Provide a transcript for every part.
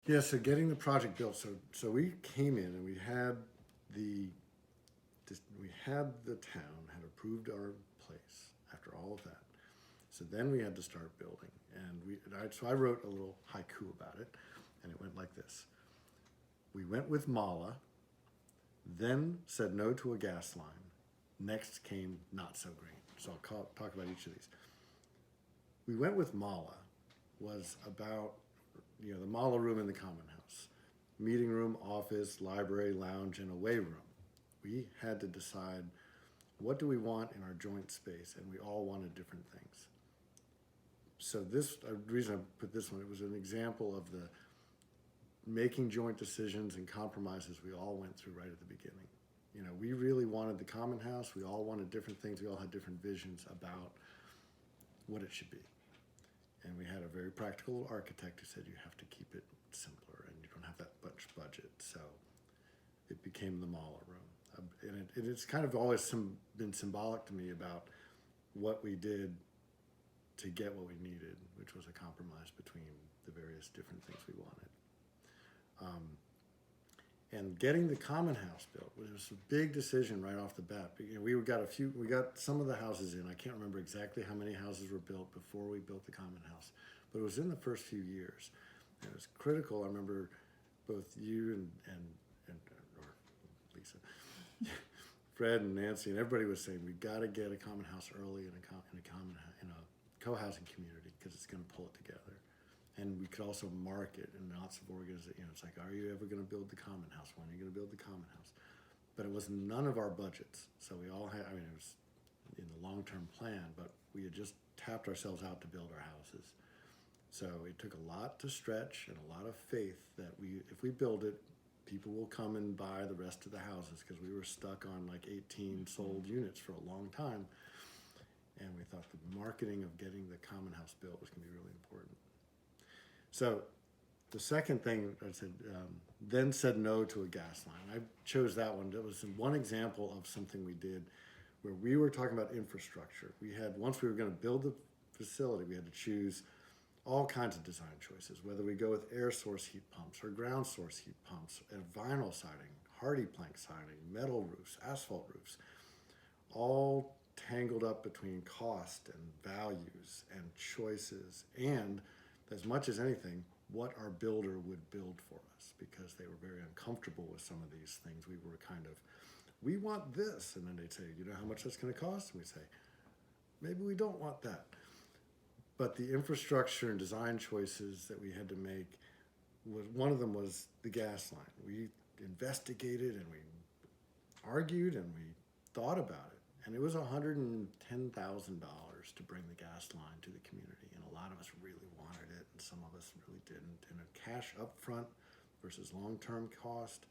Yeah, so getting the project built. So we came in and the we had the town had approved our place after all of that. So then we had to start building, and so I wrote a little haiku about it, and it went like this: We went with Mala, then said no to a gas line. Next came not so green. So I'll talk about each of these. We went with Mala was about the Mala room in the common house, meeting room, office, library, lounge, and away room. We had to decide what do we want in our joint space, and we all wanted different things. So the reason I put this one, it was an example of the making joint decisions and compromises we all went through right at the beginning. We really wanted the common house. We all wanted different things. We all had different visions about what it should be. And we had a very practical architect who said you have to keep it simpler and you don't have that much budget. So it became the Mala room. And it's kind of always been symbolic to me about what we did to get what we needed, which was a compromise between the various different things we wanted. And getting the common house built was a big decision right off the bat. We got some of the houses in. I can't remember exactly how many houses were built before we built the common house, but it was in the first few years. And it was critical. I remember both you and or Lisa, Fred and Nancy and everybody was saying we got to get a common house early in a co-housing community because it's going to pull it together. And we could also market in lots of organizations. It's like, are you ever going to build the common house? When are you going to build the common house? But it was none of our budgets. So we all had, it was in the long-term plan, but we had just tapped ourselves out to build our houses. So it took a lot to stretch and a lot of faith that if we build it, people will come and buy the rest of the houses because we were stuck on like 18 sold units for a long time. And we thought the marketing of getting the common house built was going to be really important. So the second thing I said, then said no to a gas line. I chose that one. That was one example of something we did where we were talking about infrastructure. Once we were going to build the facility, we had to choose all kinds of design choices, whether we go with air source heat pumps or ground source heat pumps, and vinyl siding, hardy plank siding, metal roofs, asphalt roofs, all tangled up between cost and values and choices and, as much as anything, what our builder would build for us, because they were very uncomfortable with some of these things. We were kind of, we want this, and then they'd say, you know how much that's going to cost? And we'd say, maybe we don't want that. But the infrastructure and design choices that we had to make, one of them was the gas line. We investigated and we argued and we thought about it. And it was $110,000 to bring the gas line to the community. And a lot of us really wanted it, and some of us really didn't. And a cash upfront versus long-term cost.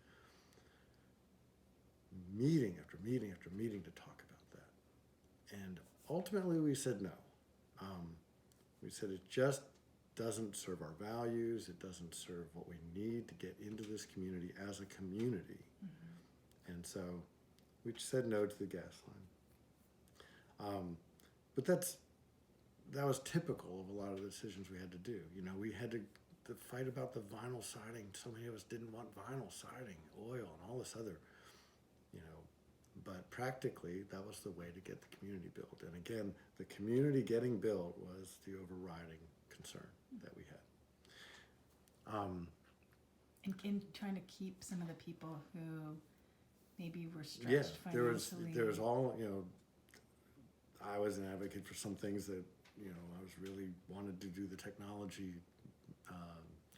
Meeting after meeting after meeting to talk about that. And ultimately we said no. We said it just doesn't serve our values. It doesn't serve what we need to get into this community as a community. Mm-hmm. And so we said no to the gas line. But that was typical of a lot of the decisions we had to do. We had to fight about the vinyl siding. So many of us didn't want vinyl siding, oil, and all this other, but practically that was the way to get the community built. And again, the community getting built was the overriding concern that we had. And trying to keep some of the people who maybe were stretched financially. There was all, I was an advocate for some things that, I was really wanted to do the technology,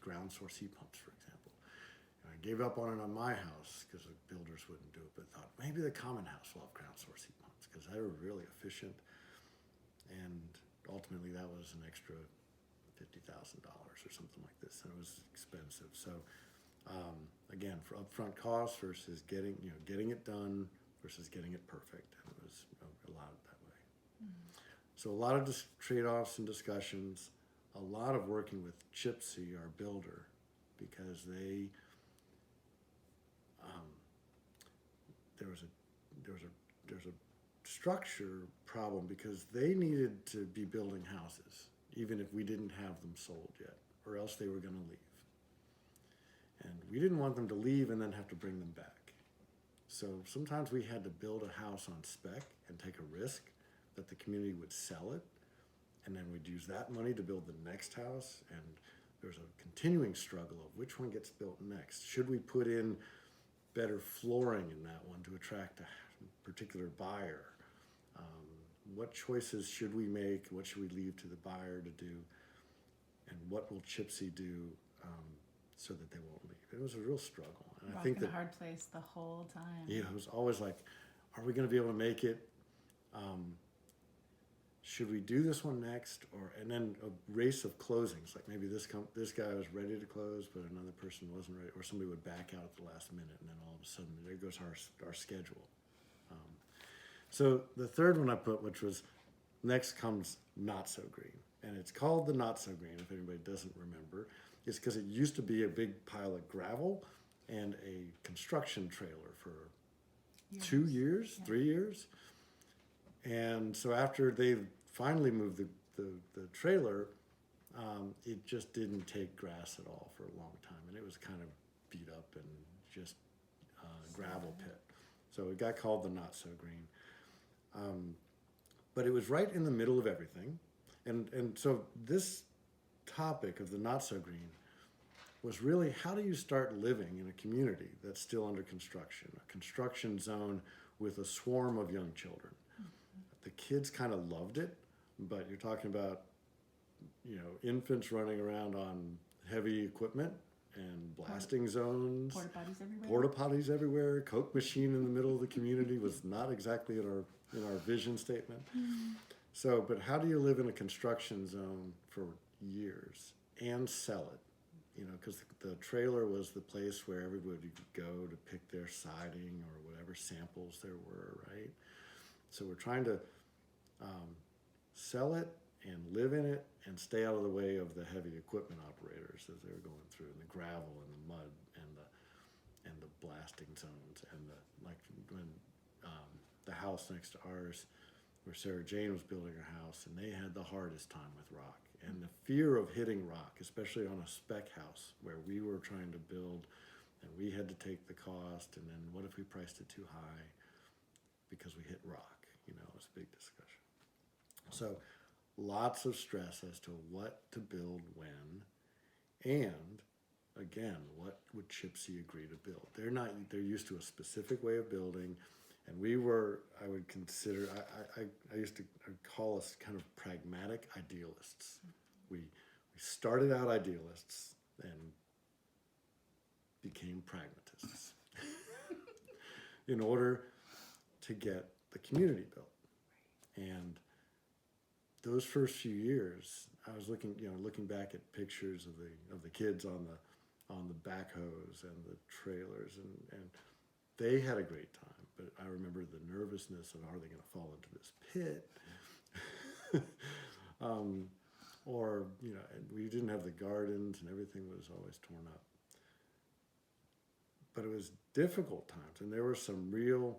ground source heat pumps, for example. I gave up on it on my house because the builders wouldn't do it, but thought maybe the common house will have ground source heat pumps because they were really efficient. And ultimately that was an extra $50,000 or something like this, and it was expensive. So again, for upfront costs versus getting it done versus getting it perfect, and it was a lot that way. Mm-hmm. So a lot of trade-offs and discussions, a lot of working with Chipsy, our builder, because there was a structure problem because they needed to be building houses even if we didn't have them sold yet, or else they were going to leave. we didn't want them to leave and then have to bring them back. So sometimes we had to build a house on spec and take a risk that the community would sell it, and then we'd use that money to build the next house. And there's a continuing struggle of which one gets built next. Should we put in better flooring in that one to attract a particular buyer? What choices should we make? What should we leave to the buyer to do? And what will Chipsy do so that they won't leave? It was a real struggle. And I think in that a hard place the whole time. yeah, it was always like, are we going to be able to make it? Should we do this one next? And then a race of closings. Like maybe this guy was ready to close, but another person wasn't ready, or somebody would back out at the last minute, and then all of a sudden there goes our schedule. So the third one I put, which was next comes Not So Green. And it's called the Not So Green, if anybody doesn't remember. It's because it used to be a big pile of gravel and a construction trailer for 2 years, 3 years. And so after they finally moved the trailer, it just didn't take grass at all for a long time. And it was kind of beat up and just gravel pit. So it got called the Not So Green. But it was right in the middle of everything. And so this topic of the Not So Green was really, how do you start living in a community that's still under construction, a construction zone with a swarm of young children? The kids kind of loved it, but you're talking about, infants running around on heavy equipment and blasting zones. Porta potties everywhere. Coke machine in the middle of the community was not exactly in our vision statement. So, but how do you live in a construction zone for years and sell it? Because the trailer was the place where everybody could go to pick their siding or whatever samples there were, right? So we're trying to sell it and live in it and stay out of the way of the heavy equipment operators as they were going through, and the gravel and the mud and the blasting zones, and when the house next to ours, where Sarah Jane was building her house, and they had the hardest time with rock and the fear of hitting rock, especially on a spec house where we were trying to build, and we had to take the cost, and then what if we priced it too high because we hit rock? It was a big discussion. So lots of stress as to what to build when, and again, what would Chipsy agree to build? They're used to a specific way of building, and I would consider, I used to call us kind of pragmatic idealists. We started out idealists and became pragmatists in order to get the community built. And those first few years, I was looking back at pictures of the kids on the backhoes and the trailers, and they had a great time. But I remember the nervousness of, are they going to fall into this pit? And we didn't have the gardens, and everything was always torn up. But it was difficult times, and there were some real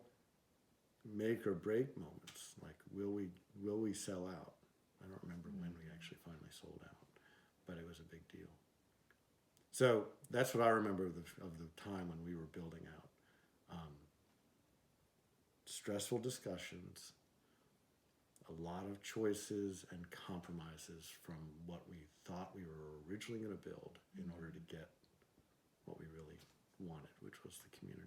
make or break moments, like will we sell out? I don't remember when we actually finally sold out, but it was a big deal. So that's what I remember of the time when we were building out. Stressful discussions, a lot of choices and compromises from what we thought we were originally going to build in order to get what we really wanted, which was the community.